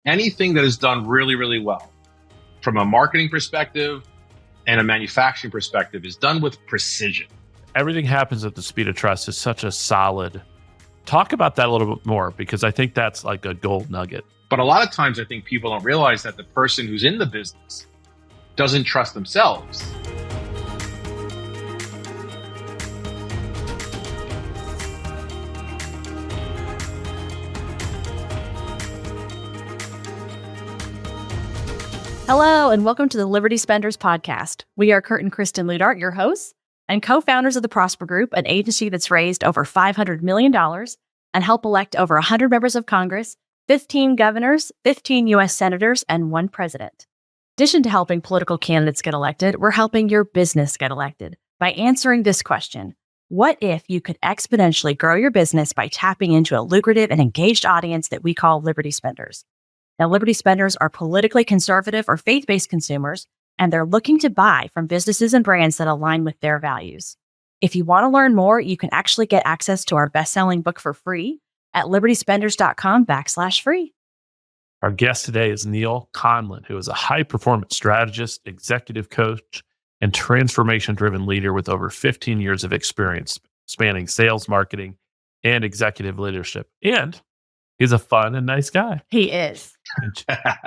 anything that is done really, really well from a marketing perspective and a manufacturing perspective is done with precision. Everything happens at the speed of trust is such a solid. Talk about that a little bit more, because I think that's like a gold nugget. But a lot of times I think people don't realize that the person who's in the business doesn't trust themselves. Hello, and welcome to the Liberty Spenders podcast. We are Kurt and Kristen Lohdaert, your hosts, and co-founders of the Prosper Group, an agency that's raised over $500 million and helped elect over 100 members of Congress, 15 governors, 15 U.S. senators, and 1 president. In addition to helping political candidates get elected, we're helping your business get elected by answering this question: what if you could exponentially grow your business by tapping into a lucrative and engaged audience that we call Liberty Spenders? Now, Liberty Spenders are politically conservative or faith-based consumers, and they're looking to buy from businesses and brands that align with their values. If you want to learn more, you can actually get access to our best-selling book for free at libertyspenders.com/free. Our guest today is Neal Conlon, who is a high-performance strategist, executive coach, and transformation-driven leader with over 15 years of experience spanning sales, marketing, and executive leadership. And he's a fun and nice guy. He is.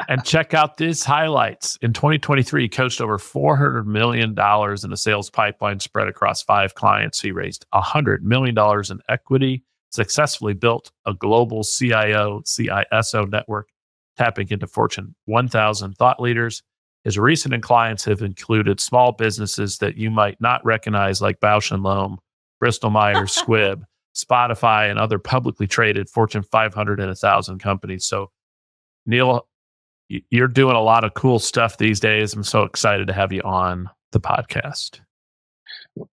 And check out these highlights. In 2023, he coached over $400 million in a sales pipeline spread across 5 clients. He raised $100 million in equity, successfully built a global CIO/CISO network, tapping into Fortune 1000 thought leaders. His recent clients have included small businesses that you might not recognize, like Bausch & Lomb, Bristol-Myers Squibb, Spotify, and other publicly traded Fortune 500 and 1,000 companies. So, Neal, you're doing a lot of cool stuff these days. I'm so excited to have you on the podcast.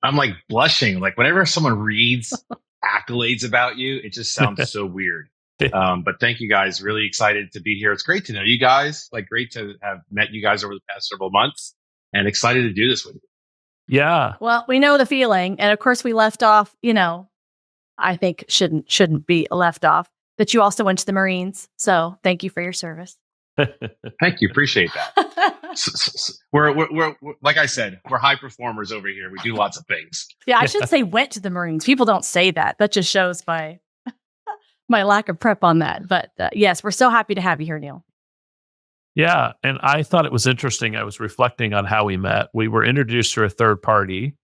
I'm like blushing. Like whenever someone reads accolades about you, it just sounds so weird. But thank you guys. Really excited to be here. It's great to know you guys. Like great to have met you guys over the past several months, and excited to do this with you. Yeah. Well, we know the feeling. And of course, we left off, I think shouldn't be left off, that you also went to the Marines. So thank you for your service. Thank you. Appreciate that. We're like I said, we're high performers over here. We do lots of things. Yeah, I should say went to the Marines. People don't say that. That just shows my lack of prep on that. But yes, we're so happy to have you here, Neal. Yeah. And I thought it was interesting. I was reflecting on how we met. We were introduced through a third party,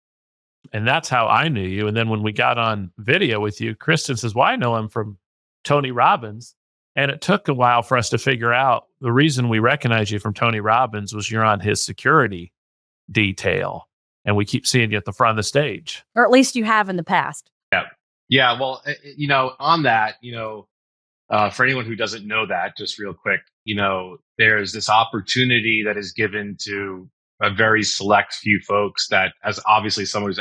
and that's how I knew you. And then when we got on video with you, Kristen says, well, I know him from Tony Robbins. And it took a while for us to figure out the reason we recognize you from Tony Robbins was you're on his security detail. And we keep seeing you at the front of the stage. Or at least you have in the past. Yeah. Yeah. Well, on that, for anyone who doesn't know that, just real quick, there's this opportunity that is given to a very select few folks that, as obviously someone who's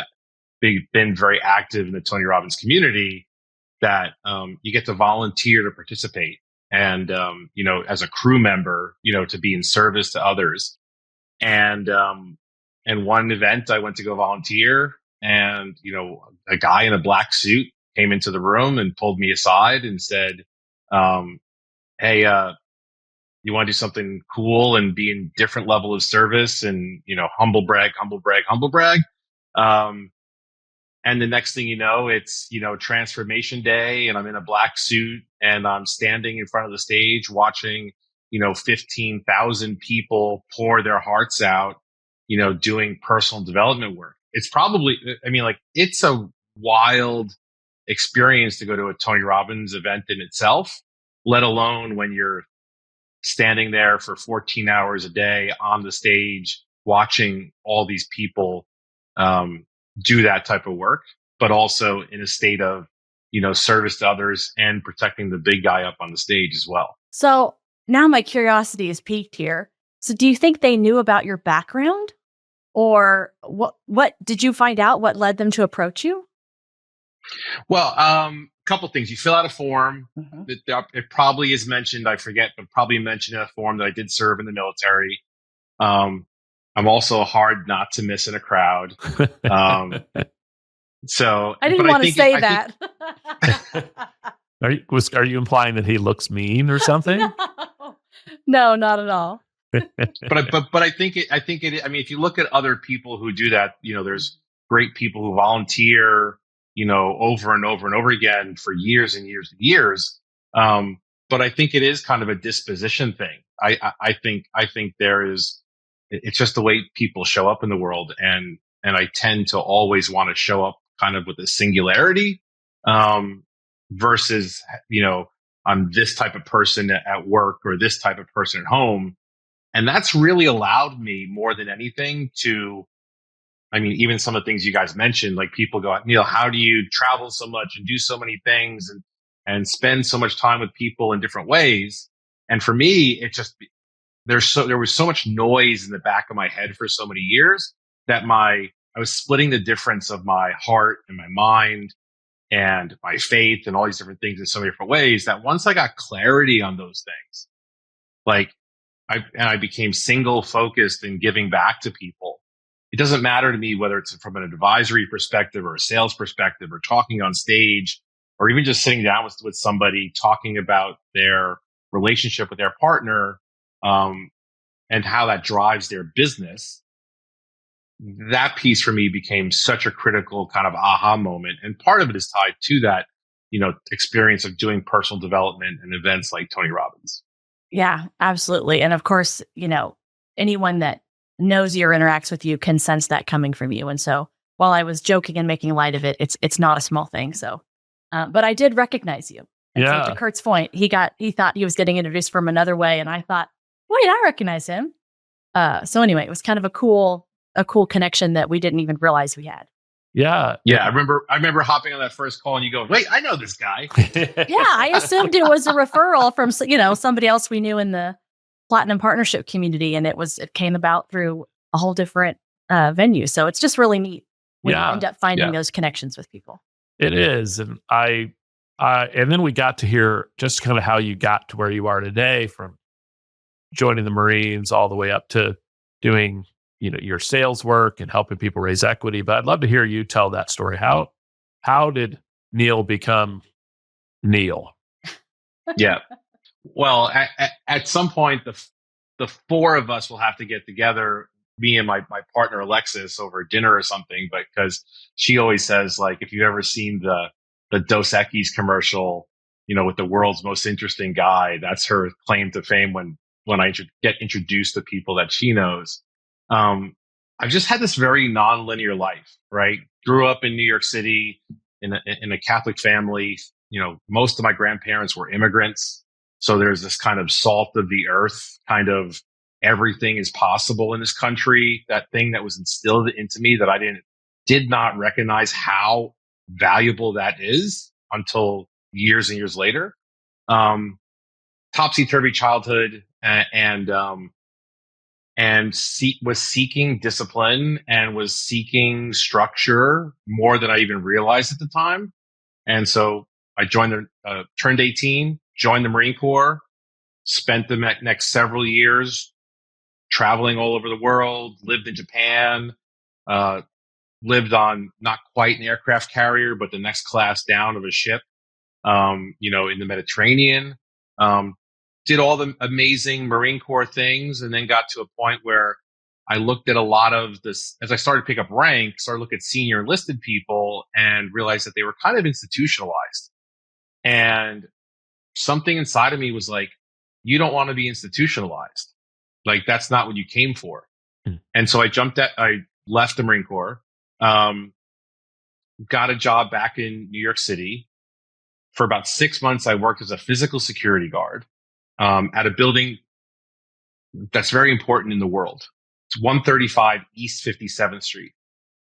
been very active in the Tony Robbins community, that you get to volunteer to participate and, as a crew member, to be in service to others. And one event I went to go volunteer, and, a guy in a black suit came into the room and pulled me aside and said, hey, you want to do something cool and be in different level of service and, humble brag. And the next thing you know, it's, transformation day, and I'm in a black suit and I'm standing in front of the stage watching, 15,000 people pour their hearts out, doing personal development work. It's probably, it's a wild experience to go to a Tony Robbins event in itself, let alone when you're standing there for 14 hours a day on the stage, watching all these people, do that type of work, but also in a state of, service to others and protecting the big guy up on the stage as well. So now my curiosity is piqued here. So do you think they knew about your background, or what did you find out? What led them to approach you? Well, a couple things. You fill out a form. Mm-hmm. It probably is mentioned, I forget, but probably mentioned in a form that I did serve in the military. I'm also hard not to miss in a crowd. So I didn't want to say that. Are you implying that he looks mean or something? No, not at all. But I think it, I mean, if you look at other people who do that, there's great people who volunteer, over and over and over again for years and years and years. But I think it is kind of a disposition thing. I think it's just the way people show up in the world. And I tend to always want to show up kind of with a singularity, versus, I'm this type of person at work or this type of person at home. And that's really allowed me more than anything to, I mean, even some of the things you guys mentioned, like people go, Neal, how do you travel so much and do so many things and spend so much time with people in different ways? And for me, it just, there was so much noise in the back of my head for so many years that I was splitting the difference of my heart and my mind and my faith and all these different things in so many different ways, that once I got clarity on those things, like, I became single focused in giving back to people. It doesn't matter to me whether it's from an advisory perspective or a sales perspective or talking on stage or even just sitting down with somebody talking about their relationship with their partner, and how that drives their business. That piece for me became such a critical kind of aha moment. And part of it is tied to that, experience of doing personal development and events like Tony Robbins. Yeah, absolutely. And of course, anyone that knows you or interacts with you can sense that coming from you. And so while I was joking and making light of it, it's not a small thing. So, but I did recognize you. And so to Kurt's point, he thought he was getting introduced from another way. And I thought, wait, I recognize him. So anyway, it was kind of a cool connection that we didn't even realize we had. Yeah. Yeah. I remember hopping on that first call and you go, wait, I know this guy. Yeah. I assumed it was a referral from, somebody else we knew in the Platinum Partnership community. And it came about through a whole different venue. So it's just really neat when you end up finding those connections with people. It is. And and then we got to hear just kind of how you got to where you are today, from joining the Marines all the way up to doing your sales work and helping people raise equity. But I'd love to hear you tell that story. How did Neal become Neal? Yeah. Well, at some point, the four of us will have to get together, me and my partner Alexis, over dinner or something. But because she always says, like, if you've ever seen the Dos Equis commercial, with the world's most interesting guy, that's her claim to fame when I get introduced to people that she knows. I've just had this very nonlinear life, right? Grew up in New York City in a Catholic family. Most of my grandparents were immigrants. So there's this kind of salt of the earth, kind of everything is possible in this country. That thing that was instilled into me that I did not recognize how valuable that is until years and years later. Topsy-turvy childhood was seeking discipline and was seeking structure more than I even realized at the time. And so I turned 18, joined the Marine Corps, spent the next several years traveling all over the world, lived in Japan, lived on not quite an aircraft carrier, but the next class down of a ship, in the Mediterranean. Did all the amazing Marine Corps things, and then got to a point where I looked at a lot of this, as I started to pick up rank, started to look at senior enlisted people and realized that they were kind of institutionalized. And something inside of me was like, you don't want to be institutionalized. Like, that's not what you came for. And so I left the Marine Corps, got a job back in New York City. For about 6 months, I worked as a physical security guard at a building that's very important in the world. It's 135 East 57th Street.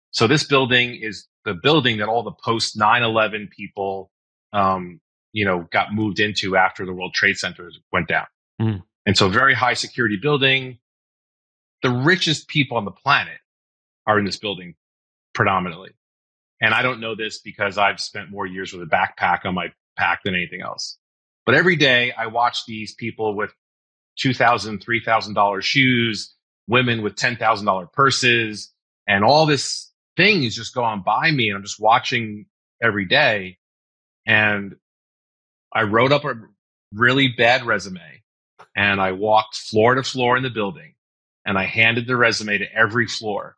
So this building is the building that all the post 9/11 people, got moved into after the World Trade Center went down. Mm. And so very high security building. The richest people on the planet are in this building predominantly. And I don't know this because I've spent more years with a backpack on my pack than anything else. But every day I watch these people with $2,000, $3,000 shoes, women with $10,000 purses, and all this thing is just going by me. And I'm just watching every day. And I wrote up a really bad resume and I walked floor to floor in the building, and I handed the resume to every floor.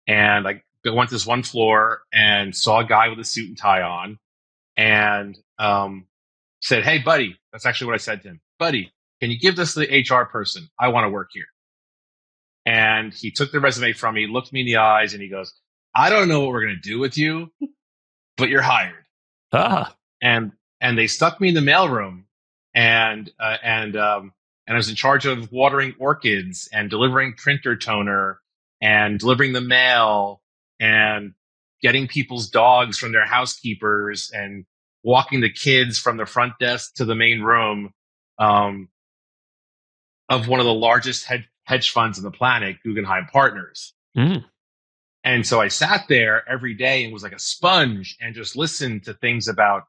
And I went to this one floor and saw a guy with a suit and tie on, and said, "Hey, buddy," that's actually what I said to him. "Buddy, can you give this to the HR person? I want to work here." And he took the resume from me, looked me in the eyes, and he goes, "I don't know what we're going to do with you, but you're hired." And they stuck me in the mailroom, and I was in charge of watering orchids and delivering printer toner and delivering the mail and getting people's dogs from their housekeepers and walking the kids from the front desk to the main room of one of the largest hedge funds on the planet, Guggenheim Partners. Mm. And so I sat there every day and was like a sponge and just listened to things about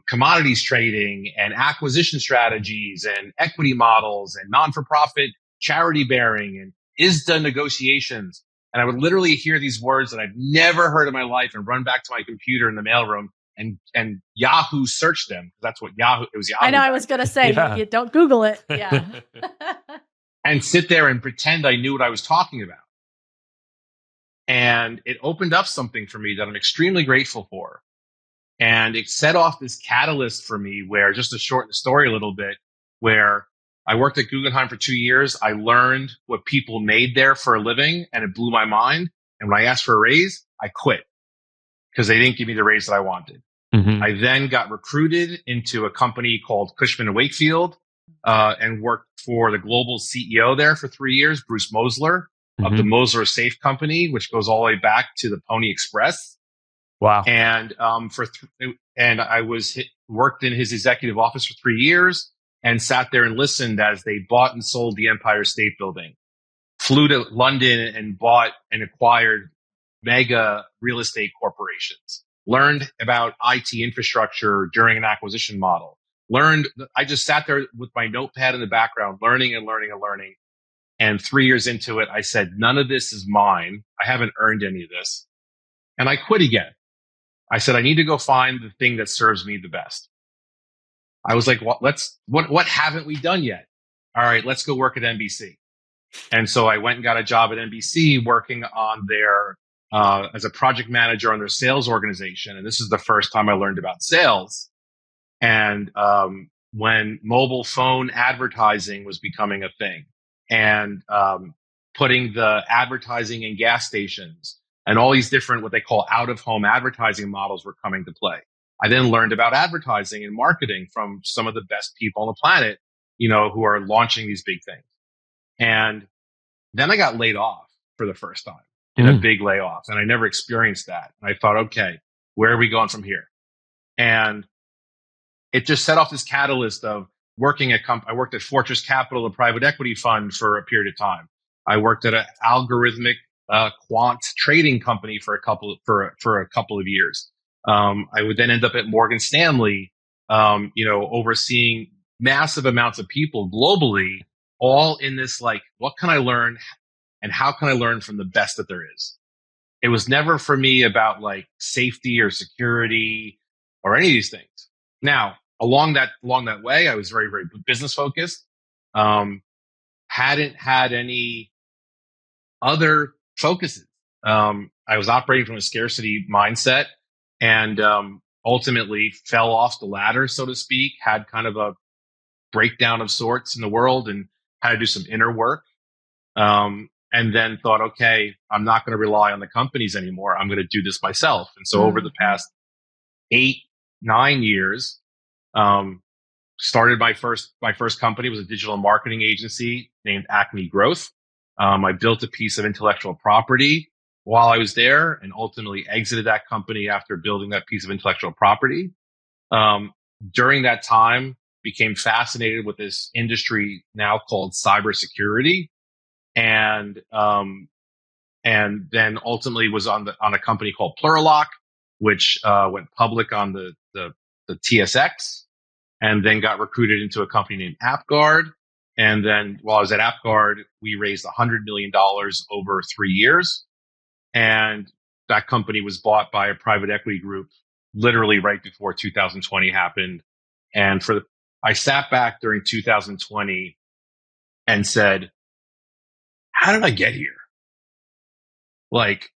commodities trading and acquisition strategies and equity models and non-for-profit charity bearing and ISDA negotiations. And I would literally hear these words that I'd never heard in my life and run back to my computer in the mailroom and Yahoo search them. That's what it was Yahoo. I know, I was going to say, you don't Google it. Yeah. And sit there and pretend I knew what I was talking about. And it opened up something for me that I'm extremely grateful for. And it set off this catalyst for me where, just to shorten the story a little bit, where I worked at Guggenheim for 2 years. I learned what people made there for a living, and it blew my mind. And when I asked for a raise, I quit because they didn't give me the raise that I wanted. Mm-hmm. I then got recruited into a company called Cushman & Wakefield and worked for the global CEO there for 3 years, Bruce Mosler, of the Mosler Safe Company, which goes all the way back to the Pony Express. Wow. And I worked in his executive office for 3 years and sat there and listened as they bought and sold the Empire State Building, flew to London and bought and acquired mega real estate corporations, learned about IT infrastructure during an acquisition model, I just sat there with my notepad in the background, learning and learning and learning. And 3 years into it, I said, none of this is mine. I haven't earned any of this. And I quit again. I said, I need to go find the thing that serves me the best. I was like, what haven't we done yet? All right, let's go work at NBC. And so I went and got a job at NBC working on their, as a project manager on their sales organization. And this is the first time I learned about sales. And when mobile phone advertising was becoming a thing, and putting the advertising in gas stations and all these different, what they call out-of-home advertising models were coming to play. I then learned about advertising and marketing from some of the best people on the planet, who are launching these big things. And then I got laid off for the first time in a big layoff. And I never experienced that. And I thought, okay, where are we going from here? And it just set off this catalyst of working at I worked at Fortress Capital, a private equity fund, for a period of time. I worked at an algorithmic quant trading company for a couple of years. I would then end up at Morgan Stanley, overseeing massive amounts of people globally, all in this, like, what can I learn and how can I learn from the best that there is? It was never for me about like safety or security or any of these things. Now, along that way, I was very, very business focused. Hadn't had any other focuses. I was operating from a scarcity mindset and ultimately fell off the ladder, so to speak, had kind of a breakdown of sorts in the world and had to do some inner work. And then thought, okay, I'm not going to rely on the companies anymore. I'm going to do this myself. And so over the past 8-9 years, started my first company was a digital marketing agency named Acme Growth. I built a piece of intellectual property while I was there and ultimately exited that company after building that piece of intellectual property. During that time, became fascinated with this industry now called cybersecurity. And then ultimately was on a company called Plurilock, which went public on the TSX, and then got recruited into a company named AppGuard. And then while I was at AppGuard, we raised $100 million over 3 years. And that company was bought by a private equity group literally right before 2020 happened. And I sat back during 2020 and said, how did I get here? Like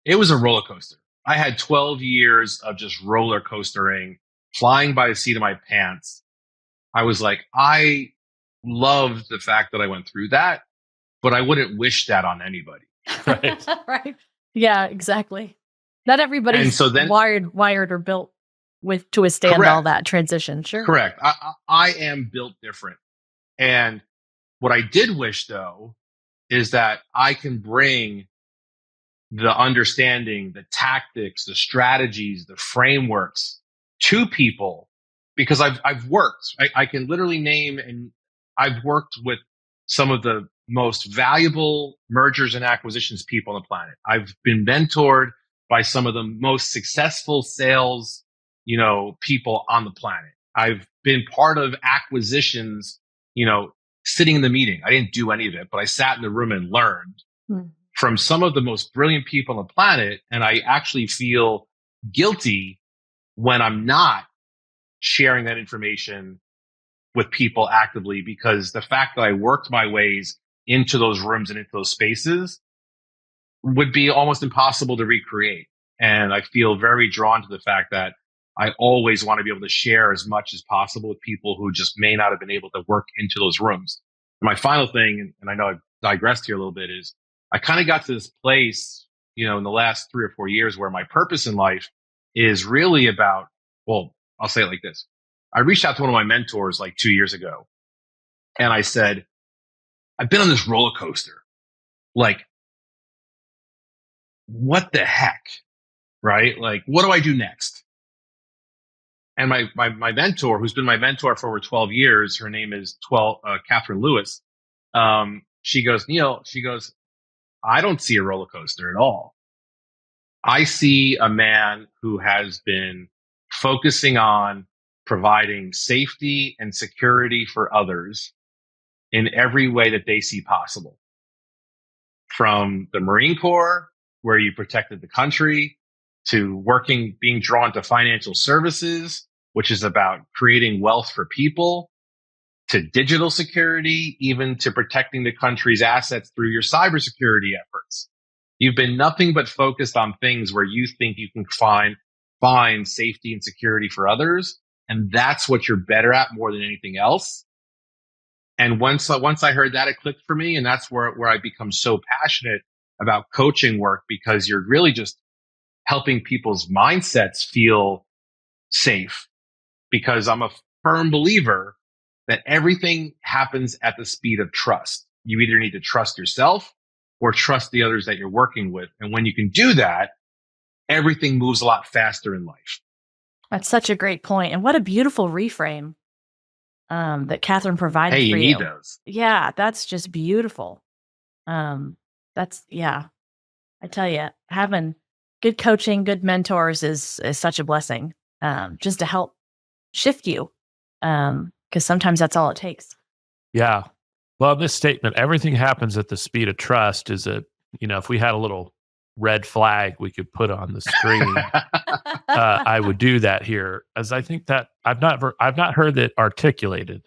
it was a roller coaster. I had 12 years of just roller coastering, flying by the seat of my pants. I was like, I loved the fact that I went through that, but I wouldn't wish that on anybody. Right. Right. Yeah, exactly. Not everybody's wired or built to withstand all that transition. Sure. Correct. I am built different. And what I did wish, though, is that I can bring the understanding, the tactics, the strategies, the frameworks to people, because I've worked. I can literally name, and I've worked with some of the most valuable mergers and acquisitions people on the planet. I've been mentored by some of the most successful sales, people on the planet. I've been part of acquisitions, sitting in the meeting. I didn't do any of it, but I sat in the room and learned from some of the most brilliant people on the planet. And I actually feel guilty when I'm not sharing that information with people actively, because the fact that I worked my ways into those rooms and into those spaces would be almost impossible to recreate. And I feel very drawn to the fact that I always want to be able to share as much as possible with people who just may not have been able to work into those rooms. And my final thing, and I know I've digressed here a little bit, is I kind of got to this place, in the last 3 or 4 years where my purpose in life is really about, well, I'll say it like this. I reached out to one of my mentors like 2 years ago, and I said, I've been on this roller coaster. Like, what the heck? Right? Like, what do I do next? And my mentor, who's been my mentor for over 12 years, her name is Catherine Lewis. She goes, Neal, I don't see a roller coaster at all. I see a man who has been focusing on providing safety and security for others in every way that they see possible. From the Marine Corps, where you protected the country, to being drawn to financial services, which is about creating wealth for people, to digital security, even to protecting the country's assets through your cybersecurity efforts. You've been nothing but focused on things where you think you can find safety and security for others. And that's what you're better at more than anything else. And once I heard that, it clicked for me. And that's where I become so passionate about coaching work, because you're really just helping people's mindsets feel safe. Because I'm a firm believer that everything happens at the speed of trust. You either need to trust yourself or trust the others that you're working with. And when you can do that, everything moves a lot faster in life. That's such a great point. And what a beautiful reframe that Catherine provided for you. Hey, you need those. Yeah, that's just beautiful. I tell you, having good coaching, good mentors is such a blessing, just to help shift you. Because sometimes that's all it takes. Yeah. Well, this statement, everything happens at the speed of trust, is if we had a little red flag we could put on the screen, I would do that here, as I think that I've not heard it articulated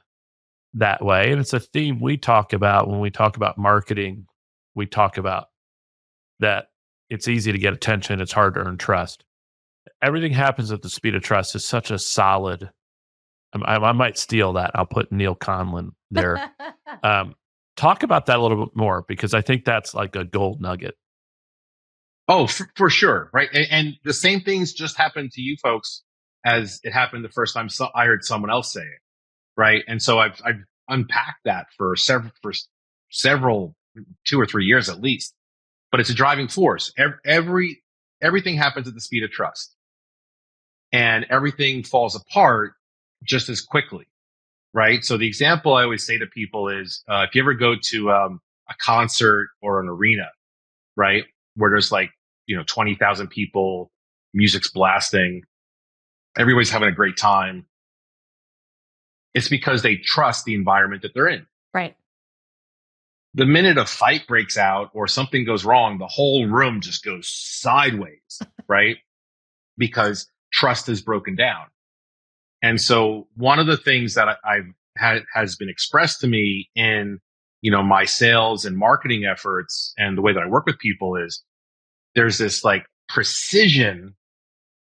that way. And it's a theme we talk about when we talk about marketing. We talk about that it's easy to get attention. It's hard to earn trust. Everything happens at the speed of trust is such a solid, I might steal that. I'll put Neal Conlon there. Talk about that a little bit more, because I think that's like a gold nugget. Oh, for sure. Right. And the same things just happened to you folks as it happened the first time I heard someone else say it. Right. And so I've unpacked that for several 2 or 3 years at least, but it's a driving force. Everything happens at the speed of trust, and everything falls apart just as quickly. Right. So the example I always say to people is, if you ever go to a concert or an arena, right, where there's 20,000 people, music's blasting, everybody's having a great time. It's because they trust the environment that they're in. Right. The minute a fight breaks out or something goes wrong, the whole room just goes sideways, right? Because trust is broken down. And so one of the things that I've had has been expressed to me in, my sales and marketing efforts and the way that I work with people is there's this like precision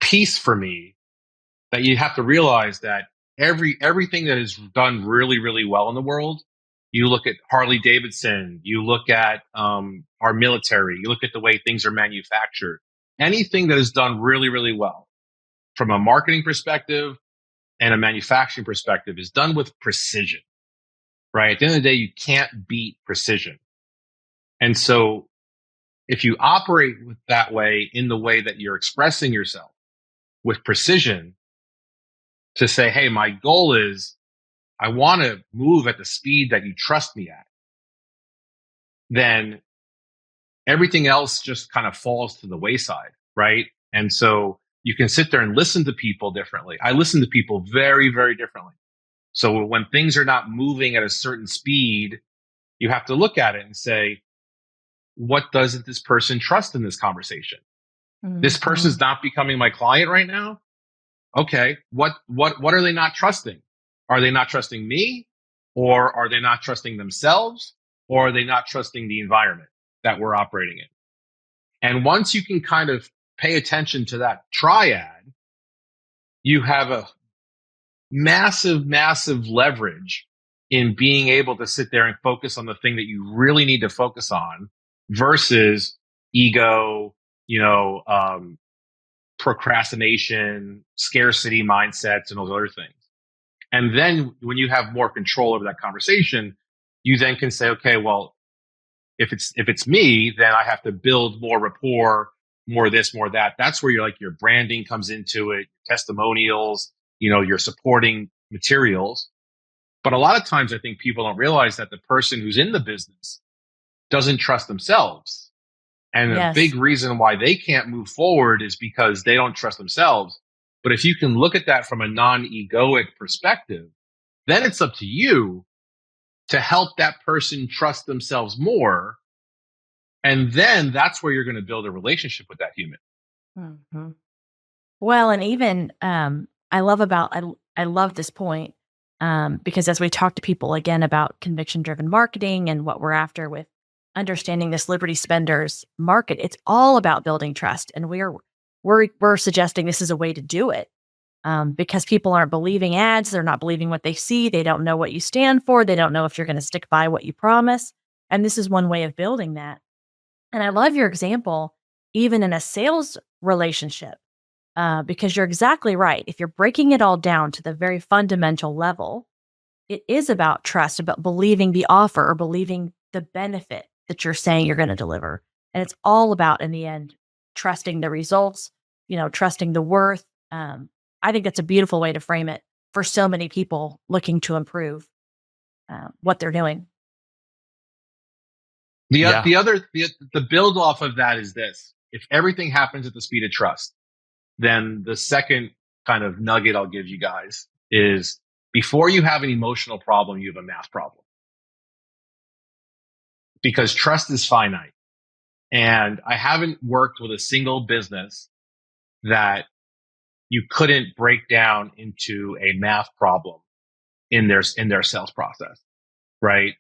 piece for me that you have to realize that everything that is done really, really well in the world, you look at Harley Davidson, you look at our military, you look at the way things are manufactured, anything that is done really, really well from a marketing perspective and a manufacturing perspective is done with precision, right? At the end of the day, you can't beat precision. And so if you operate with that way in the way that you're expressing yourself with precision to say, hey, my goal is I want to move at the speed that you trust me at, then everything else just kind of falls to the wayside, right? And so you can sit there and listen to people differently. I listen to people very, very differently. So when things are not moving at a certain speed, you have to look at it and say, what doesn't this person trust in this conversation? Mm-hmm. This person's not becoming my client right now. Okay. What are they not trusting? Are they not trusting me, or are they not trusting themselves, or are they not trusting the environment that we're operating in? And once you can kind of pay attention to that triad, you have a massive, massive leverage in being able to sit there and focus on the thing that you really need to focus on versus ego, procrastination, scarcity mindsets, and those other things. And then when you have more control over that conversation, you then can say, okay, well, if it's me, then I have to build more rapport, more this, more that. That's where your branding comes into it, testimonials, your supporting materials. But a lot of times I think people don't realize that the person who's in the business doesn't trust themselves. And a big reason why they can't move forward is because they don't trust themselves. But if you can look at that from a non-egoic perspective, then it's up to you to help that person trust themselves more. And then that's where you're going to build a relationship with that human. Mm-hmm. Well, and even I love this point because as we talk to people again about conviction-driven marketing and what we're after with understanding this Liberty Spenders market, it's all about building trust, and we're suggesting this is a way to do it because people aren't believing ads, they're not believing what they see, they don't know what you stand for, they don't know if you're going to stick by what you promise, and this is one way of building that. And I love your example, even in a sales relationship, because you're exactly right. If you're breaking it all down to the very fundamental level, it is about trust, about believing the offer or believing the benefit that you're saying you're going to deliver. And it's all about, in the end, trusting the results, trusting the worth. I think that's a beautiful way to frame it for so many people looking to improve what they're doing. The build off of that is this. If everything happens at the speed of trust, then the second kind of nugget I'll give you guys is before you have an emotional problem, you have a math problem. Because trust is finite. And I haven't worked with a single business that you couldn't break down into a math problem in their sales process, right?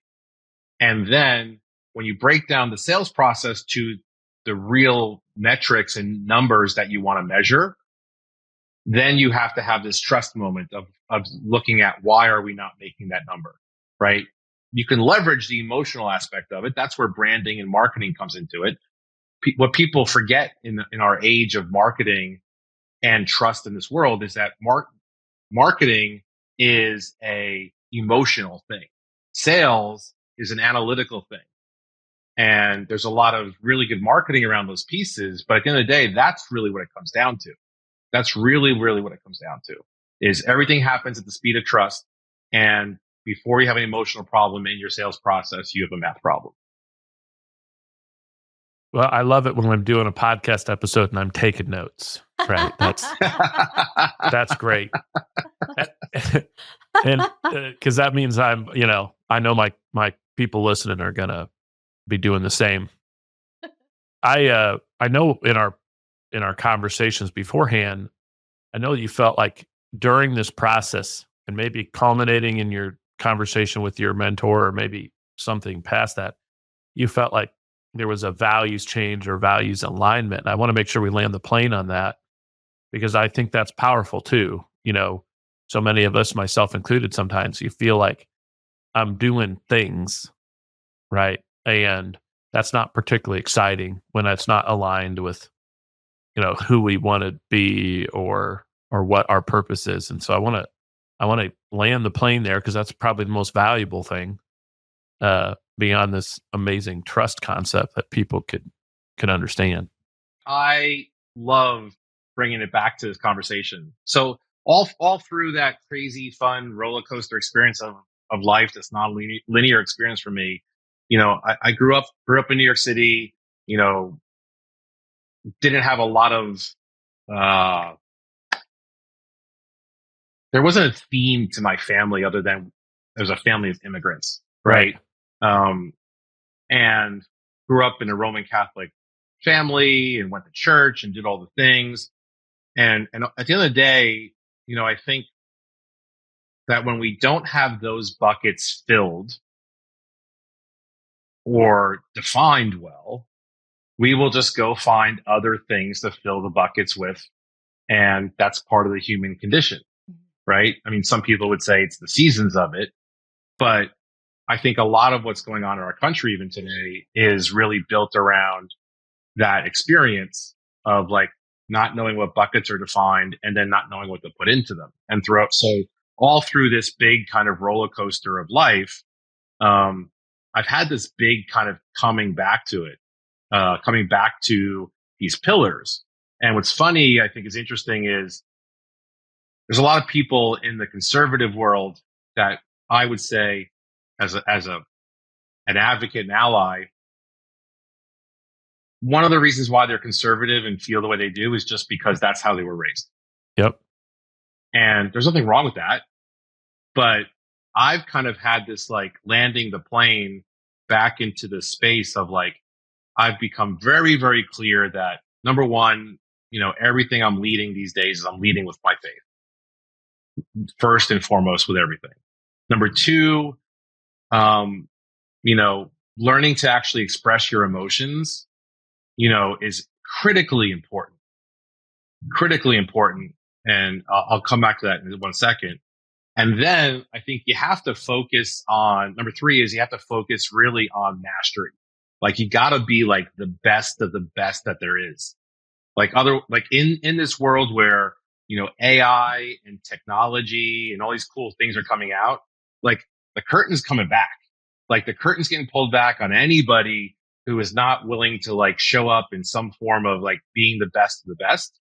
And then when you break down the sales process to the real metrics and numbers that you want to measure, then you have to have this trust moment of looking at why are we not making that number, right? You can leverage the emotional aspect of it. That's where branding and marketing comes into it. What people forget in our age of marketing and trust in this world is that marketing is a emotional thing. Sales is an analytical thing. And there's a lot of really good marketing around those pieces. But at the end of the day, that's really what it comes down to. That's really, really what it comes down to is everything happens at the speed of trust. And before you have an emotional problem in your sales process, you have a math problem. Well, I love it when I'm doing a podcast episode and I'm taking notes. Right? That's great. And because that means I know my people listening are gonna be doing the same. I know in our conversations beforehand, I know you felt like during this process, and maybe culminating in your conversation with your mentor, or maybe something past that, you felt like there was a values change or values alignment. And I want to make sure we land the plane on that, because I think that's powerful too. So many of us, myself included, sometimes you feel like I'm doing things, right? And that's not particularly exciting when it's not aligned with, who we want to be or what our purpose is. And so I want to land the plane there, because that's probably the most valuable thing, beyond this amazing trust concept that people could understand. I love bringing it back to this conversation. So all through that crazy, fun roller coaster experience of life, that's not a linear experience for me. I grew up in New York City. Didn't have a lot of. There wasn't a theme to my family other than there was a family of immigrants, right? And grew up in a Roman Catholic family and went to church and did all the things. And at the end of the day, I think that when we don't have those buckets filled or defined well, we will just go find other things to fill the buckets with. And that's part of the human condition, right? I mean, some people would say it's the seasons of it, but I think a lot of what's going on in our country even today is really built around that experience of like not knowing what buckets are defined and then not knowing what to put into them. And so all through this big kind of roller coaster of life, I've had this big kind of coming back to these pillars. And what's funny, I think is interesting, is there's a lot of people in the conservative world that I would say, as an advocate and ally, one of the reasons why they're conservative and feel the way they do is just because that's how they were raised. Yep. And there's nothing wrong with that. But I've kind of had this like landing the plane back into the space of like, I've become very, very clear that number one, everything I'm leading these days is I'm leading with my faith. First and foremost with everything. Number two, learning to actually express your emotions, is critically important. And I'll come back to that in 1 second. And then I think you have to focus on, number three is you have to focus really on mastery. Like you gotta be like the best of the best that there is. Like in this world where, AI and technology and all these cool things are coming out, like the curtain's coming back. Like the curtain's getting pulled back on anybody who is not willing to like show up in some form of like being the best of the best.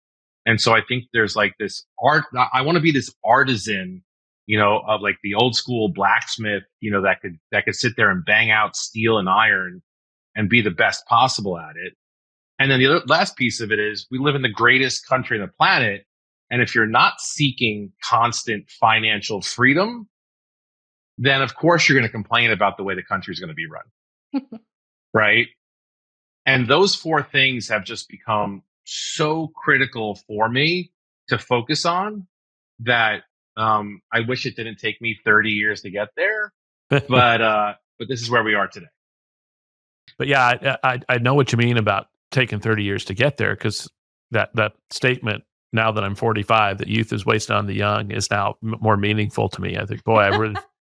And so I think there's like this art. I want to be this artisan, of like the old school blacksmith, that could sit there and bang out steel and iron and be the best possible at it. And then the last piece of it is we live in the greatest country on the planet. And if you're not seeking constant financial freedom, then of course you're going to complain about the way the country is going to be run. Right. And those four things have just become so critical for me to focus on that I wish it didn't take me 30 years to get there. But this is where we are today. But yeah, I know what you mean about taking 30 years to get there, because that statement, now that I'm 45, that youth is wasted on the young, is now more meaningful to me. I think, boy,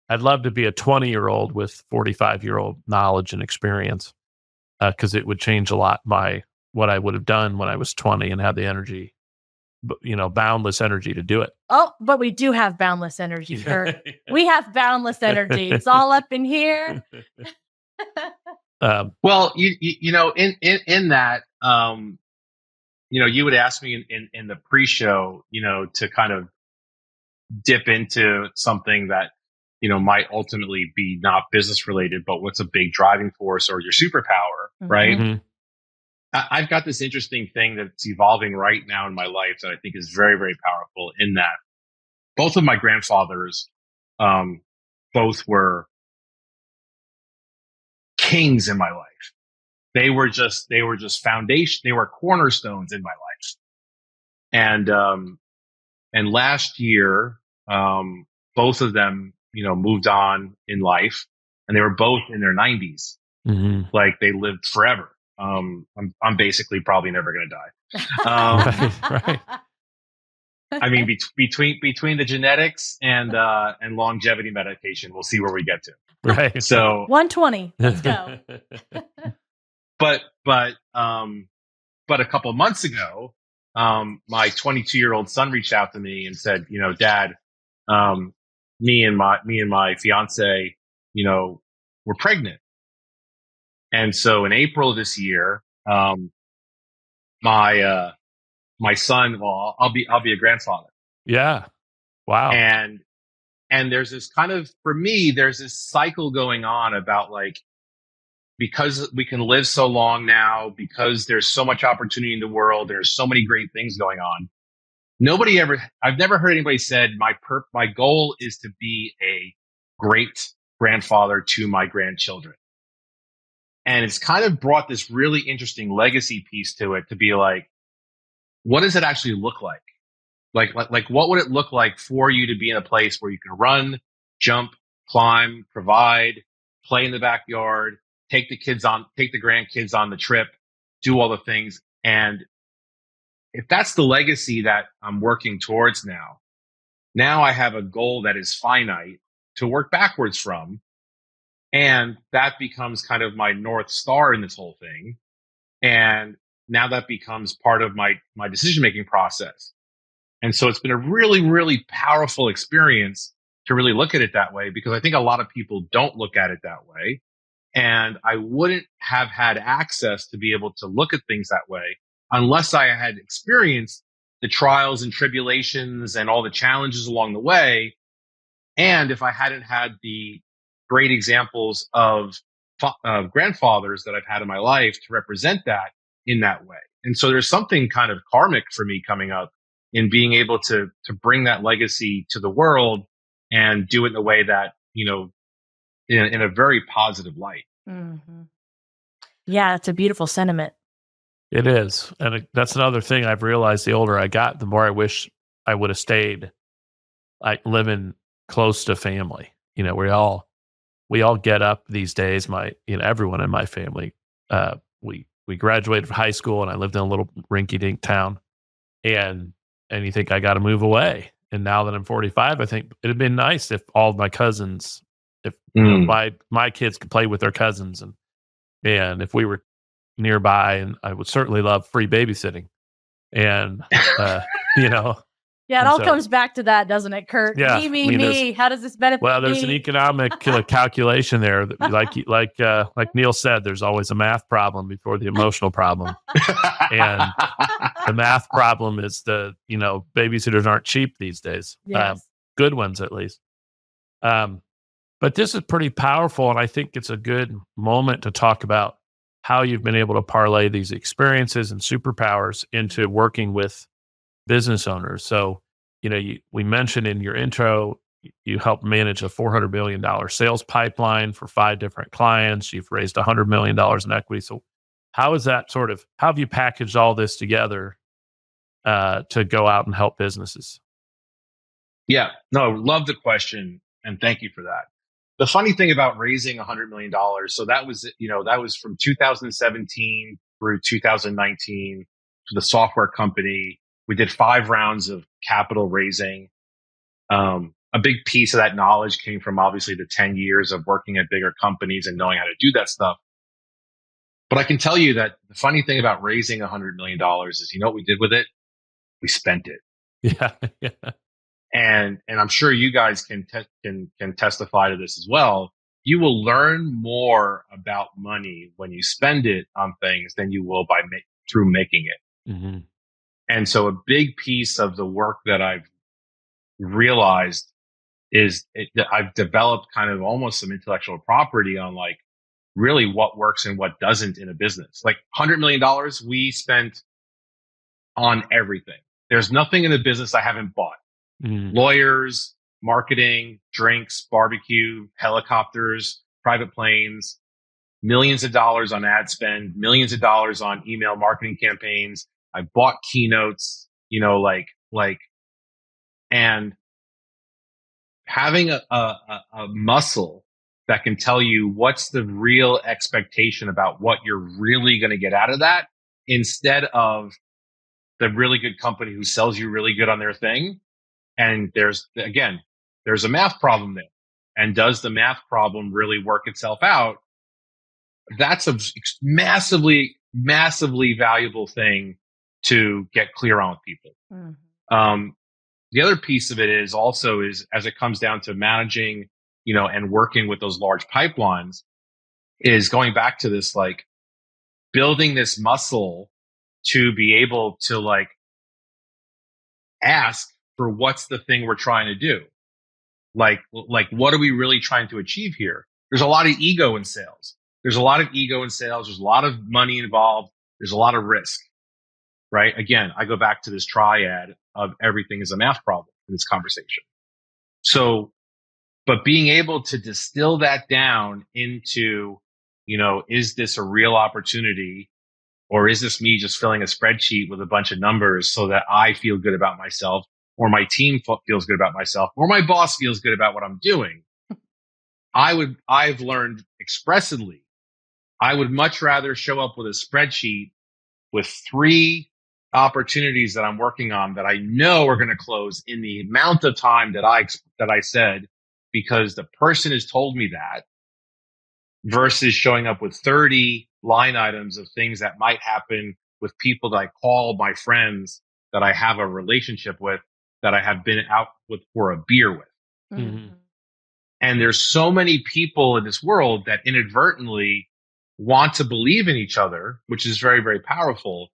I'd love to be a 20-year-old with 45-year-old knowledge and experience, because it would change a lot what I would have done when I was 20 and had the energy, boundless energy to do it. Oh, but we do have boundless energy, Kurt. We have boundless energy. It's all up in here. Well, in that, you would ask me in the pre-show, to kind of dip into something that, might ultimately be not business related, but what's a big driving force or your superpower, right? Mm-hmm. I've got this interesting thing that's evolving right now in my life that I think is very, very powerful, in that both of my grandfathers, both were kings in my life. They were just foundation. They were cornerstones in my life. And, And last year, both of them, moved on in life, and they were both in their 90s. Mm-hmm. Like they lived forever. I'm basically probably never going to die. Right. I mean, between the genetics and longevity medication, we'll see where we get to. Right. So 120. Let's go. but a couple of months ago, my 22-year-old son reached out to me and said, Dad, me and my fiance, we're pregnant. And so in April of this year, my son, well, I'll be a grandfather. Yeah. Wow. And there's this kind of, for me, there's this cycle going on about like, because we can live so long now, because there's so much opportunity in the world, there's so many great things going on. I've never heard anybody said my goal is to be a great grandfather to my grandchildren. And it's kind of brought this really interesting legacy piece to it, to be like, what does it actually look like? Like what would it look like for you to be in a place where you can run, jump, climb, provide, play in the backyard, take the grandkids on the trip, do all the things. And if that's the legacy that I'm working towards now I have a goal that is finite to work backwards from. And that becomes kind of my North Star in this whole thing. And now that becomes part of my decision-making process. And so it's been a really, really powerful experience to really look at it that way, because I think a lot of people don't look at it that way. And I wouldn't have had access to be able to look at things that way unless I had experienced the trials and tribulations and all the challenges along the way. And if I hadn't had the great examples of grandfathers that I've had in my life to represent that in that way. And so there's something kind of karmic for me coming up in being able to bring that legacy to the world and do it in a way that, in a very positive light. Mm-hmm. Yeah, it's a beautiful sentiment. It is. And that's another thing I've realized the older I got, the more I wish I would have stayed like living close to family. We all get up these days. Everyone in my family, we graduated from high school and I lived in a little rinky-dink town, and you think I got to move away. And now that I'm 45, I think it'd been nice if all of my cousins, my kids could play with their cousins, and if we were nearby, and I would certainly love free babysitting. And, Yeah, it all comes back to that, doesn't it, Kurt? Yeah, Me. How does this benefit Well, there's me? an economic calculation there. That, like Neal said, there's always a math problem before the emotional problem. And the math problem is babysitters aren't cheap these days. Yes. Good ones, at least. But this is pretty powerful, and I think it's a good moment to talk about how you've been able to parlay these experiences and superpowers into working with business owners. So, we mentioned in your intro, you helped manage a $400 million sales pipeline for 5 different clients. You've raised $100 million in equity. So how is that how have you packaged all this together to go out and help businesses? Yeah, no, love the question. And thank you for that. The funny thing about raising $100 million, so that was from 2017 through 2019 for the software company. We did 5 rounds of capital raising. A big piece of that knowledge came from obviously the 10 years of working at bigger companies and knowing how to do that stuff. But I can tell you that the funny thing about raising $100 million is, what we did with it? We spent it. Yeah. And I'm sure you guys can testify to this as well. You will learn more about money when you spend it on things than you will through making it. Mm-hmm. And so a big piece of the work that I've realized is that I've developed kind of almost some intellectual property on like really what works and what doesn't in a business. Like $100 million we spent on everything. There's nothing in the business I haven't bought. Mm-hmm. Lawyers, marketing, drinks, barbecue, helicopters, private planes, millions of dollars on ad spend, millions of dollars on email marketing campaigns. I bought keynotes, like And having a muscle that can tell you what's the real expectation about what you're really going to get out of that, instead of the really good company who sells you really good on their thing. And there's a math problem there. And does the math problem really work itself out? That's a massively, massively valuable thing to get clear on with people. Mm-hmm. The other piece of it is as it comes down to managing, and working with those large pipelines, is going back to this, like, building this muscle to be able to, like, ask for what's the thing we're trying to do. Like what are we really trying to achieve here? There's a lot of ego in sales. There's a lot of money involved. There's a lot of risk, right? Again, I go back to this triad of everything is a math problem in this conversation. So, but being able to distill that down into, is this a real opportunity, or is this me just filling a spreadsheet with a bunch of numbers so that I feel good about myself, or my team feels good about myself, or my boss feels good about what I'm doing? I've learned expressly, I would much rather show up with a spreadsheet with 3 opportunities that I'm working on that I know are going to close in the amount of time that I said, because the person has told me that, versus showing up with 30 line items of things that might happen with people that I call my friends, that I have a relationship with, that I have been out with for a beer with. Mm-hmm. And there's so many people in this world that inadvertently want to believe in each other, which is very, very powerful,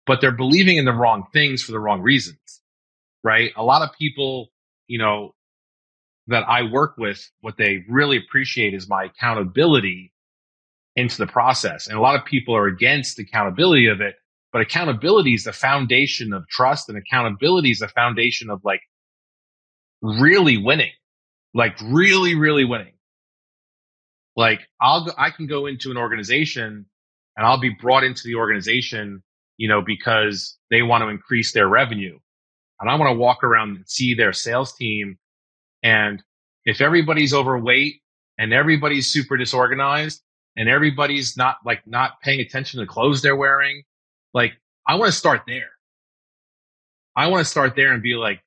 but they're believing in the wrong things for the wrong reasons, right? A lot of people, that I work with, what they really appreciate is my accountability into the process. And a lot of people are against the accountability of it, but accountability is the foundation of trust, and accountability is the foundation of, like, really winning, like really, really winning. Like, I can go into an organization and I'll be brought into the organization, because they want to increase their revenue. And I want to walk around and see their sales team. And if everybody's overweight and everybody's super disorganized and everybody's not paying attention to the clothes they're wearing, like, I want to start there. I want to start there and be like,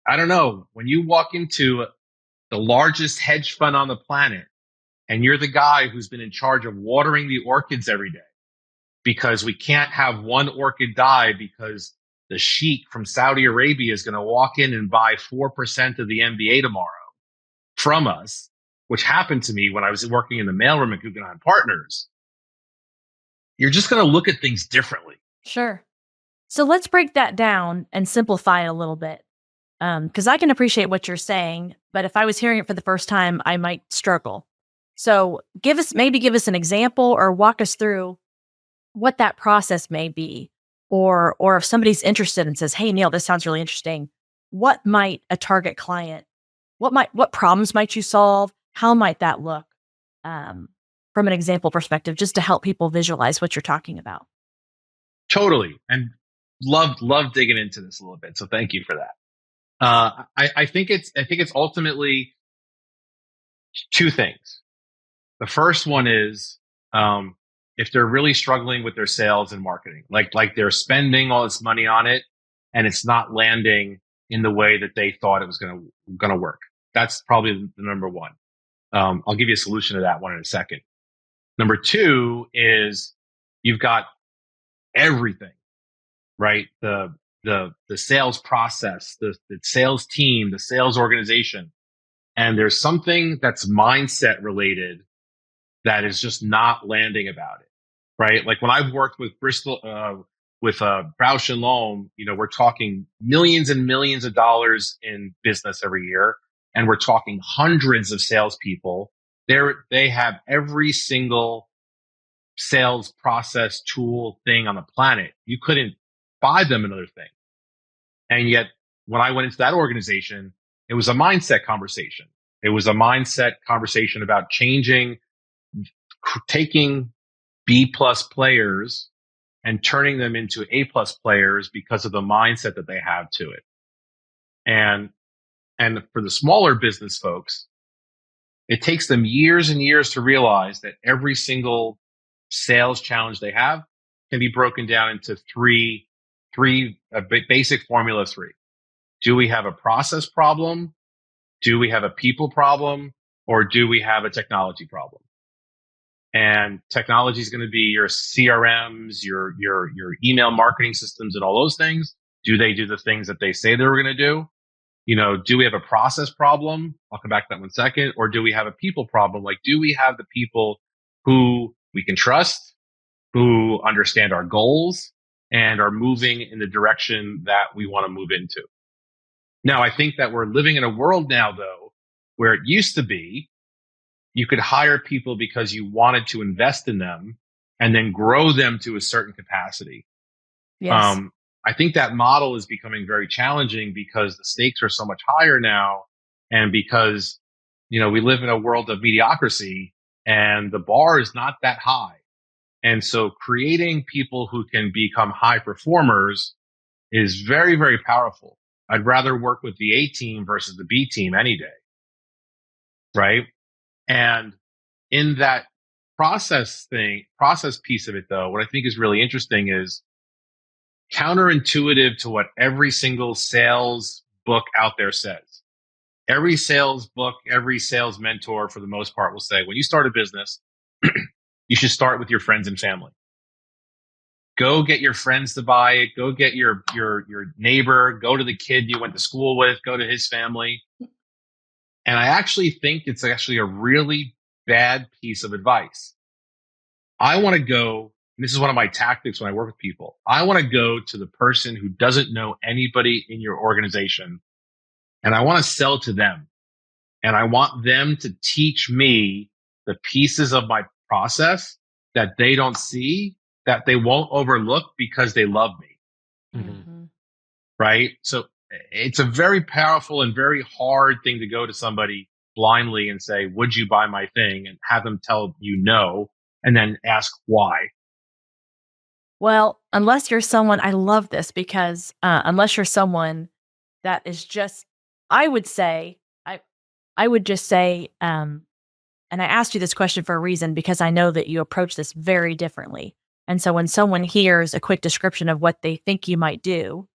I don't know, when you walk into the largest hedge fund on the planet and you're the guy who's been in charge of watering the orchids every day, because we can't have one orchid die because the sheik from Saudi Arabia is going to walk in and buy 4% of the MBA tomorrow from us, which happened to me when I was working in the mailroom at Guggenheim Partners. You're just going to look at things differently. Sure. So let's break that down and simplify it a little bit. Because I can appreciate what you're saying, but if I was hearing it for the first time, I might struggle. So give us an example, or walk us through what that process may be. Or if somebody's interested and says, "Hey, Neal, this sounds really interesting. What might a target client, what problems might you solve? How might that look?" From an example perspective, just to help people visualize what you're talking about. Totally. And love digging into this a little bit. So thank you for that. I think it's ultimately 2 things. The first one is, if they're really struggling with their sales and marketing, like they're spending all this money on it and it's not landing in the way that they thought it was going to work. That's probably the number one. I'll give you a solution to that one in a second. Number 2 is you've got everything, right? The sales process, the sales team, the sales organization. And there's something that's mindset related that is just not landing about it, right? Like when I've worked with 𝗪𝗏 𝗏, we're talking millions and millions of dollars in business every year. And we're talking hundreds of salespeople. They have every single sales process tool thing on the planet. You couldn't buy them another thing. And yet when I went into that organization, it was a mindset conversation. It was a mindset conversation about taking B+ players and turning them into A+ players because of the mindset that they have to it. And for the smaller business folks, it takes them years and years to realize that every single sales challenge they have can be broken down into three basic formula three. Do we have a process problem? Do we have a people problem? Or do we have a technology problem? And technology is going to be your CRMs, your email marketing systems, and all those things. Do they do the things that they say they were going to do? Do we have a process problem? I'll come back to that in 1 second. Or do we have a people problem? Like, do we have the people who we can trust, who understand our goals, and are moving in the direction that we want to move into? Now, I think that we're living in a world now, though, where it used to be you could hire people because you wanted to invest in them and then grow them to a certain capacity. Yes. I think that model is becoming very challenging because the stakes are so much higher now, and because, we live in a world of mediocrity and the bar is not that high. And so creating people who can become high performers is very, very powerful. I'd rather work with the A team versus the B team any day. Right. And in that process piece of it, though, what I think is really interesting is counterintuitive to what every single sales book out there says. Every sales book, every sales mentor, for the most part, will say, when you start a business, you should start with your friends and family. Go get your friends to buy it. Go get your neighbor. Go to the kid you went to school with. Go to his family. And I actually think it's actually a really bad piece of advice. I want to go, and this is one of my tactics when I work with people. I want to go to the person who doesn't know anybody in your organization, and I want to sell to them. And I want them to teach me the pieces of my process that they don't see, that they won't overlook because they love me. Mm-hmm. Right? So it's a very powerful and very hard thing to go to somebody blindly and say, would you buy my thing? And have them tell you no, and then ask why. Well, unless you're someone, I love this because unless you're someone that is just, I would just say, and I asked you this question for a reason because I know that you approach this very differently. And so when someone hears a quick description of what they think you might do,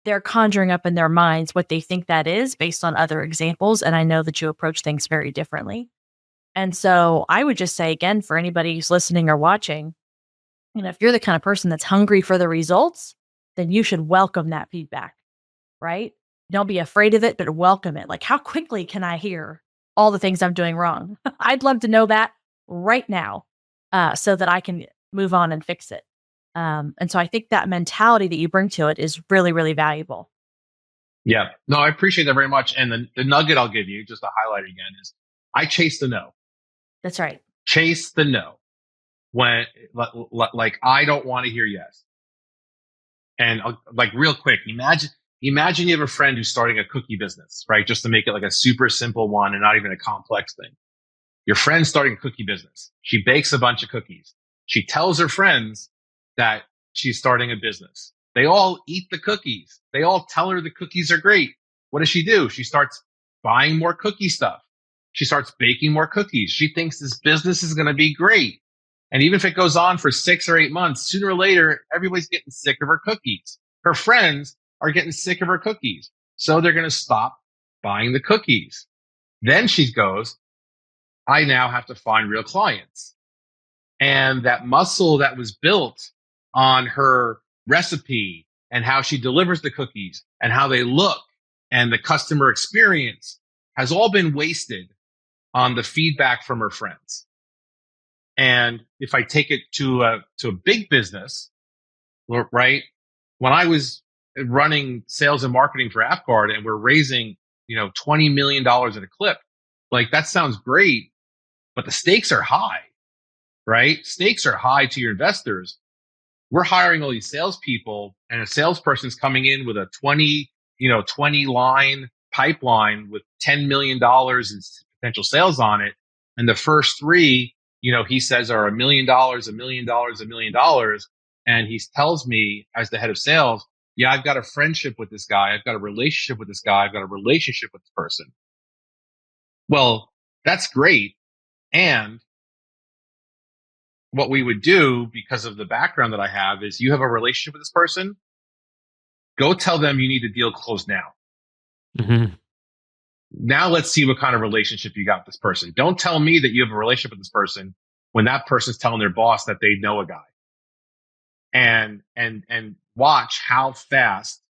they're conjuring up in their minds what they think that is based on other examples. And I know that you approach things very differently. And so I would just say, again, for anybody who's listening or watching, if you're the kind of person that's hungry for the results, then you should welcome that feedback, right? Don't be afraid of it, but welcome it. Like, how quickly can I hear all the things I'm doing wrong? I'd love to know that right now so that I can move on and fix it. And so I think that mentality that you bring to it is really, really valuable. Yeah, no, I appreciate that very much. And the nugget I'll give you, just to highlight again, is I chase the no. That's right. Chase the no. When, like, I don't want to hear yes. And like, real quick, imagine you have a friend who's starting a cookie business, right? Just to make it like a super simple one and not even a complex thing. Your friend's starting a cookie business. She bakes a bunch of cookies. She tells her friends that she's starting a business. They all eat the cookies. They all tell her the cookies are great. What does she do? She starts buying more cookie stuff. She starts baking more cookies. She thinks this business is going to be great. And even if it goes on for 6 or 8 months, sooner or later, everybody's getting sick of her cookies. Her friends are getting sick of her cookies. So they're going to stop buying the cookies. Then she goes, I now have to find real clients. And that muscle that was built on her recipe and how she delivers the cookies and how they look and the customer experience has all been wasted on the feedback from her friends. And if I take it to a big business, right? When I was running sales and marketing for 𝗏𝗏𝗏 and we're raising, $20 million at a clip, like that sounds great, but the stakes are high, right? Stakes are high to your investors. We're hiring all these salespeople, and a salesperson's coming in with a 20 line pipeline with $10 million in potential sales on it. And the first 3, he says are $1 million, $1 million, $1 million. And he tells me as the head of sales, yeah, I've got a friendship with this guy. I've got a relationship with this guy. I've got a relationship with this person. Well, that's great. And what we would do, because of the background that I have, is you have a relationship with this person. Go tell them you need the deal closed now. Mm-hmm. Now let's see what kind of relationship you got with this person. Don't tell me that you have a relationship with this person when that person's telling their boss that they know a guy. And watch how fast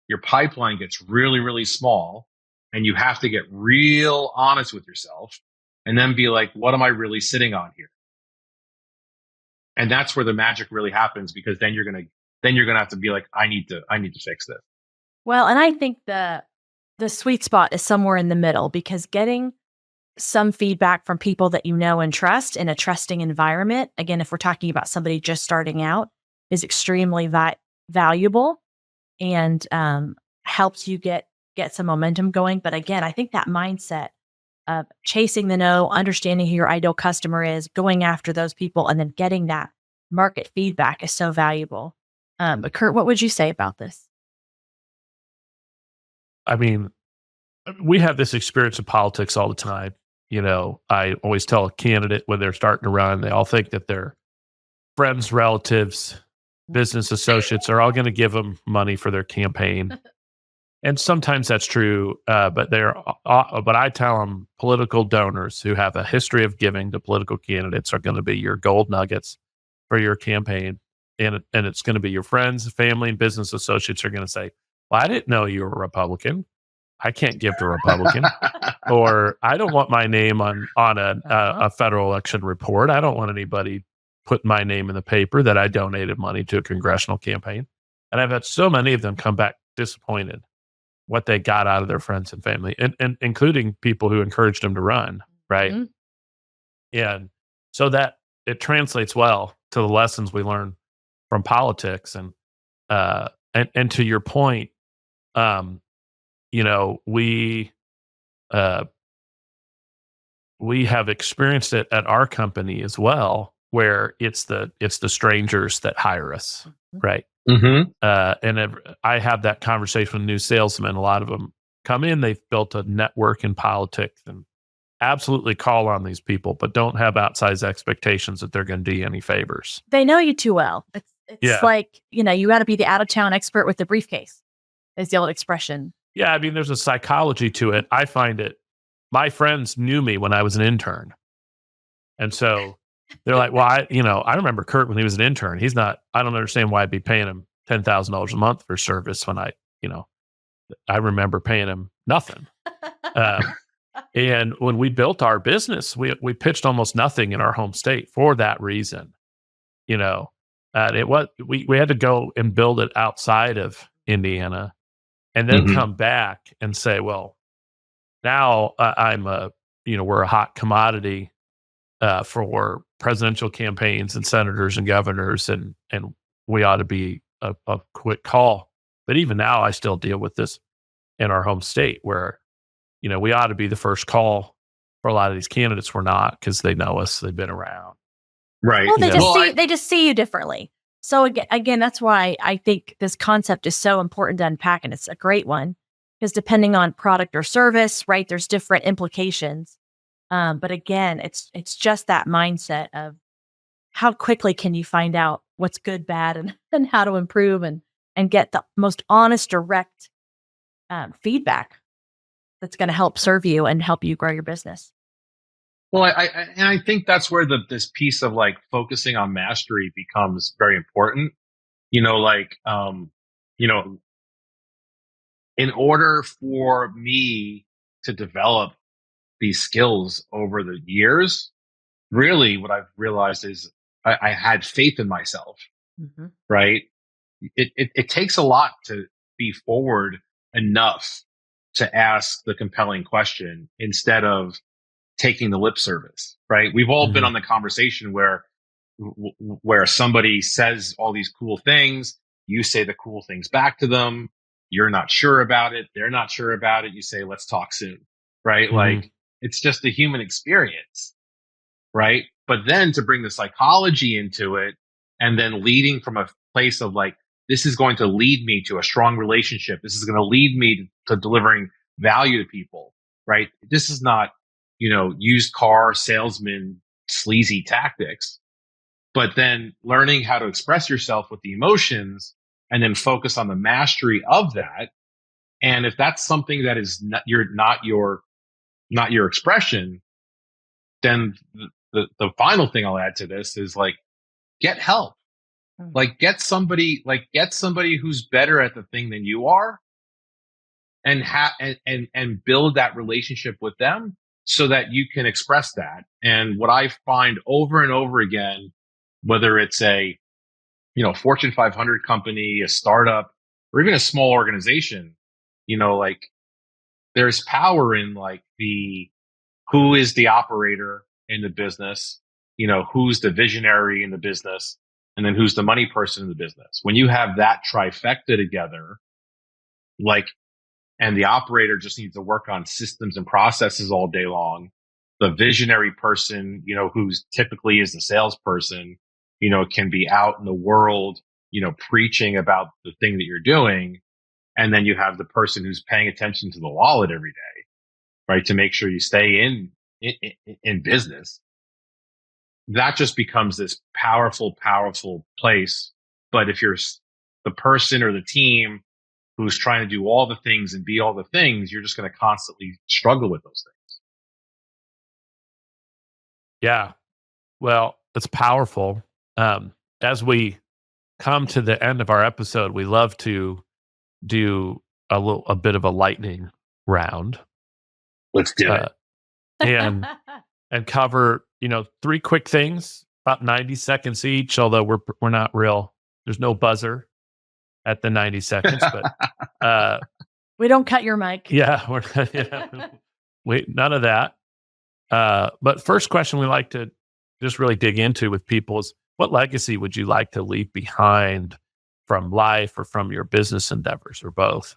your pipeline gets really, really small, and you have to get real honest with yourself and then be like, what am I really sitting on here? And that's where the magic really happens, because then you're going to have to be like, I need to fix this. Well, and I think the sweet spot is somewhere in the middle, because getting some feedback from people that you know and trust in a trusting environment, again, if we're talking about somebody just starting out, is extremely valuable and helps you get some momentum going. But again, I think that mindset of chasing the no, understanding who your ideal customer is, going after those people, and then getting that market feedback is so valuable. But Kurt, what would you say about this? I mean, we have this experience in politics all the time. You know, I always tell a candidate when they're starting to run, they all think that their friends, relatives, business associates are all going to give them money for their campaign. And sometimes that's true, but I tell them political donors who have a history of giving to political candidates are going to be your gold nuggets for your campaign. And it's going to be your friends, family, and business associates are going to say, well, I didn't know you were a Republican. I can't give to a Republican. Or I don't want my name on a federal election report. I don't want anybody putting my name in the paper that I donated money to a congressional campaign. And I've had so many of them come back disappointed what they got out of their friends and family, and including people who encouraged them to run, right? Mm-hmm. And so that it translates well to the lessons we learn from politics. And to your point, you know, we have experienced it at our company as well, where it's the strangers that hire us, right? Mm-hmm. I have that conversation with new salesmen. A lot of them come in, they've built a network in politics and absolutely call on these people, but don't have outsized expectations that they're going to do you any favors. They know you too well. It's like, you know, you got to be the out-of-town expert with the briefcase, is the old expression. Yeah, I mean, there's a psychology to it. I find it, my friends knew me when I was an intern. And so they're like, well, I remember Kurt when he was an intern. I don't understand why I'd be paying him $10,000 a month for service when I remember paying him nothing. And when we built our business, we pitched almost nothing in our home state for that reason. You know, we had to go and build it outside of Indiana and then come back and say, well, now we're a hot commodity for presidential campaigns and senators and governors, and we ought to be a quick call. But even now, I still deal with this in our home state, where we ought to be the first call for a lot of these candidates. We're not, because they know us, they've been around. Right. Well, they just see you differently. So again, that's why I think this concept is so important to unpack, and it's a great one, because depending on product or service, right, there's different implications. But again, it's just that mindset of how quickly can you find out what's good, bad, and how to improve, and get the most honest, direct feedback that's going to help serve you and help you grow your business. Well, I think that's where this piece of like focusing on mastery becomes very important. In order for me to develop these skills over the years, really what I've realized is I had faith in myself, right? It takes a lot to be forward enough to ask the compelling question instead of taking the lip service, right? We've all been on the conversation where somebody says all these cool things, you say the cool things back to them, you're not sure about it, they're not sure about it, you say, let's talk soon, right? Like, it's just a human experience, right? But then to bring the psychology into it, and then leading from a place of like, this is going to lead me to a strong relationship. This is going to lead me to delivering value to people, right? This is not, used car salesman sleazy tactics, but then learning how to express yourself with the emotions and then focus on the mastery of that. And if that's something that is not your expression, then the final thing I'll add to this is like, get help. Like get somebody who's better at the thing than you are, and and build that relationship with them so that you can express that. And what I find over and over again, whether it's a, Fortune 500 company, a startup, or even a small organization, like there's power in like who is the operator in the business, who's the visionary in the business, and then who's the money person in the business. When you have that trifecta together, like, and the operator just needs to work on systems and processes all day long, the visionary person, who's typically is the salesperson, can be out in the world, preaching about the thing that you're doing. And then you have the person who's paying attention to the wallet every day, right? To make sure you stay in business. That just becomes this powerful, powerful place. But if you're the person or the team who's trying to do all the things and be all the things, you're just going to constantly struggle with those things. Yeah. Well, it's powerful. As we come to the end of our episode, we love to do a bit of a lightning round. Let's do it. And cover, 3 quick things, about 90 seconds each, although we're not real. There's no buzzer at the 90 seconds, but we don't cut your mic. Yeah, none of that. But first question we like to just really dig into with people is, what legacy would you like to leave behind from life or from your business endeavors, or both?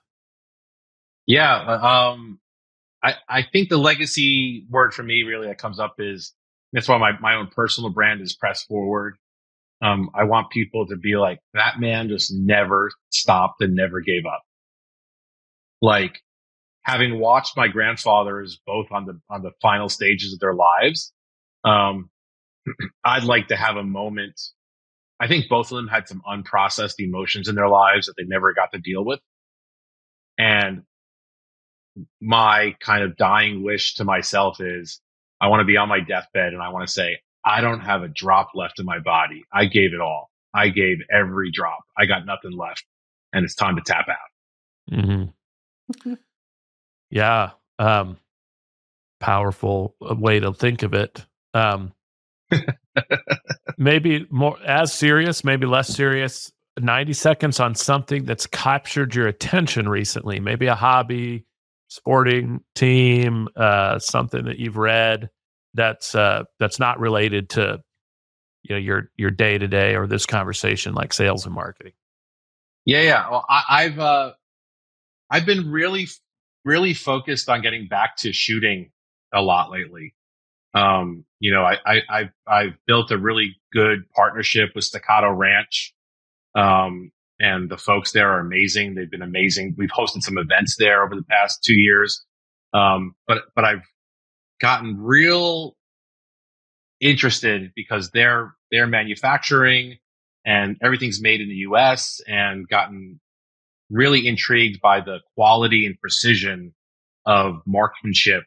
Yeah. I think the legacy word for me really that comes up is, that's why my own personal brand is Press Forward. I want people to be like, that man just never stopped and never gave up. Like, having watched my grandfathers both on the final stages of their lives, I'd like to have a moment. I think both of them had some unprocessed emotions in their lives that they never got to deal with. And my kind of dying wish to myself is, I want to be on my deathbed and I want to say, I don't have a drop left in my body. I gave it all. I gave every drop. I got nothing left, and it's time to tap out. Mm-hmm. Yeah. Powerful way to think of it. Maybe more as serious, maybe less serious. 90 seconds on something that's captured your attention recently. Maybe a hobby, sporting team, something that you've read that's not related to your day to day or this conversation, like sales and marketing. Yeah. Well, I've been really, really focused on getting back to shooting a lot lately. I've built a really good partnership with 𝗪𝗏𝗏 Ranch. And the folks there are amazing. They've been amazing. We've hosted some events there over the past 2 years. But I've gotten real interested because they're manufacturing and everything's made in the US, and gotten really intrigued by the quality and precision of marksmanship,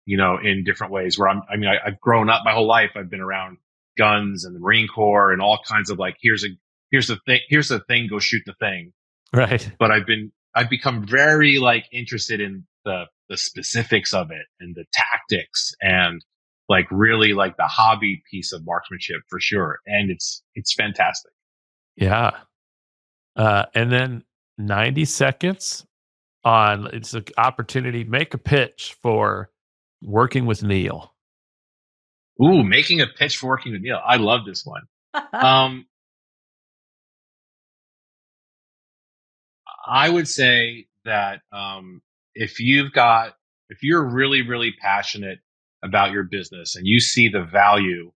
in different ways. Where I've grown up my whole life. I've been around guns and the Marine Corps and all kinds of like, here's the thing, go shoot the thing. Right. But I've become very like interested in the specifics of it and the tactics, and like really like the hobby piece of marksmanship for sure. And it's fantastic. Yeah. And then 90 seconds on, it's an opportunity, make a pitch for working with Neal. Ooh, making a pitch for working with Neal. I love this one. I would say that if you're really, really passionate about your business and you see the value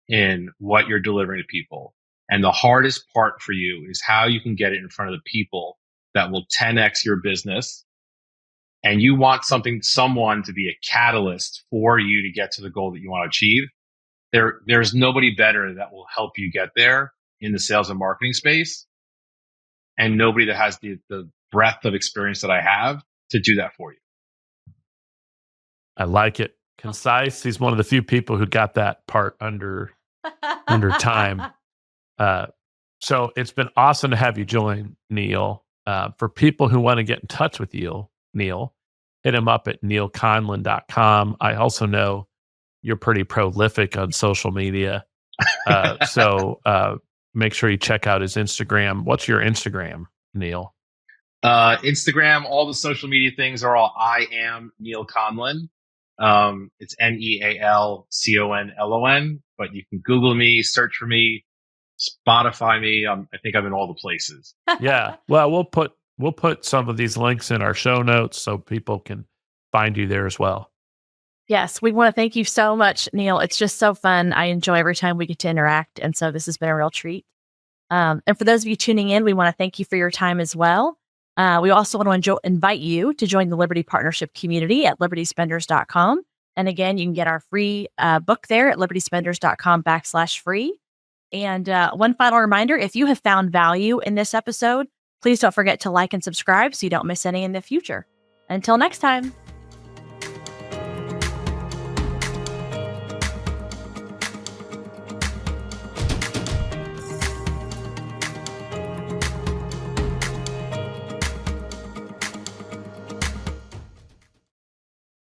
in what you're delivering to people, And the hardest part for you is how you can get it in front of the people that will 10x your business. And you want someone to be a catalyst for you to get to the goal that you want to achieve. There's nobody better that will help you get there in the sales and marketing space, and nobody that has the breadth of experience that I have to do that for you. I like it. Concise. He's one of the few people who got that part under time. So it's been awesome to have you join, Neal. For people who want to get in touch with you, Neal, hit him up at nealconlon.com. I also know you're pretty prolific on social media. So make sure you check out his Instagram. What's your Instagram, Neal? Instagram, all the social media things are all I am Neal Conlon. It's NEALCONLON, but you can Google me, search for me, Spotify me. I think I'm in all the places. Yeah. Well, we'll put some of these links in our show notes so people can find you there as well. Yes, we want to thank you so much, Neal. It's just so fun. I enjoy every time we get to interact. And so this has been a real treat. And for those of you tuning in, we want to thank you for your time as well. We also want to invite you to join the Liberty Partnership community at 𝗬𝗏𝑇yspenders.com. And again, you can get our free book there at 𝗬𝗏𝑇yspenders.com/free. And one final reminder, if you have found value in this episode, please don't forget to like and subscribe so you don't miss any in the future. Until next time.